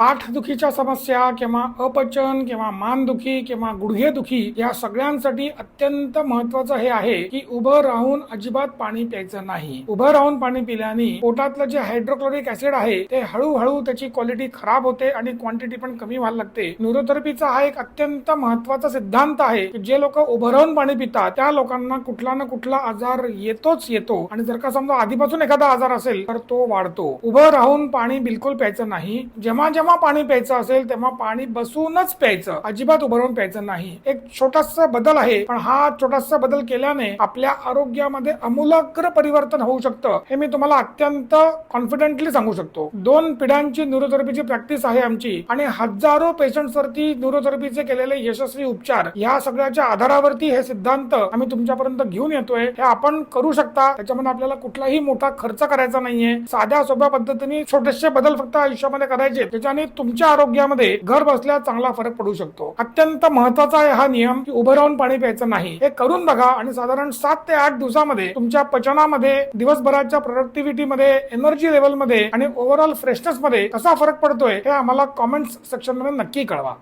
पाठदुखीच्या समस्या किंवा अपचन किंवा मानदुखी किंवा गुडघेदुखी या सगळ्यांसाठी अत्यंत महत्वाचं हे आहे की उभं राहून अजिबात पाणी प्यायचं नाही। उभं राहून पाणी पिल्याने पोटातलं जे हायड्रोक्लोरिक ऍसिड आहे ते हळूहळू त्याची क्वालिटी खराब होते आणि क्वांटिटी पण कमी व्हायला लागते। न्यूरोथेरपीचा हा एक अत्यंत महत्वाचा सिद्धांत आहे की जे लोक उभं राहून पाणी पितात त्या लोकांना कुठला ना कुठला आजार येतोच येतो आणि जर का समजा आधीपासून एखादा आजार असेल तर तो वाढतो। उभं राहून पाणी बिलकुल प्यायचं नाही। जेव्हा जेव्हा पाणी प्यायचं असेल तेव्हा पाणी बसूनच प्यायचं, अजिबात उभं राहून प्यायचं नाही। एक छोटासा बदल आहे पण हा छोटासा बदल केल्याने आपल्या आरोग्यामध्ये आमूलाग्र परिवर्तन होऊ शकतं हे मी तुम्हाला अत्यंत कॉन्फिडेंटली सांगू शकतो। 2 पिढ्यांची न्यूरोथेरपीची प्रॅक्टिस आहे आमची आणि हजारो पेशंट्स वरती न्यूरोथेरपीचे केलेले यशस्वी उपचार या सगळ्याच्या आधारावरती हे सिद्धांत आम्ही तुमच्यापर्यंत घेऊन येतोय। हे आपण करू शकता, त्याच्यामध्ये आपल्याला कुठलाही मोठा खर्च करायचा नाहीये। साध्या सोप्या पद्धतीने छोटेसे बदल फक्त आयुष्यामध्ये करायचे, त्याच्याने तुमच्या आरोग्यामध्ये घर बसल्या चांगला फरक पडू शकतो। अत्यंत महत्वाचा आहे हा नियम की उभं राहून पाणी प्यायचं नाही। हे करून बघा आणि साधारण 7 ते 8 दिवसामध्ये तुमच्या पचनामध्ये, दिवसभराच्या प्रोडक्टिव्हिटी मध्ये, एनर्जी लेवल मध्ये आणि ओव्हरऑल फ्रेशनेस मध्ये कसा फरक पडतोय हे आम्हाला कमेंट्स सेक्शन मध्ये नक्की कळवा।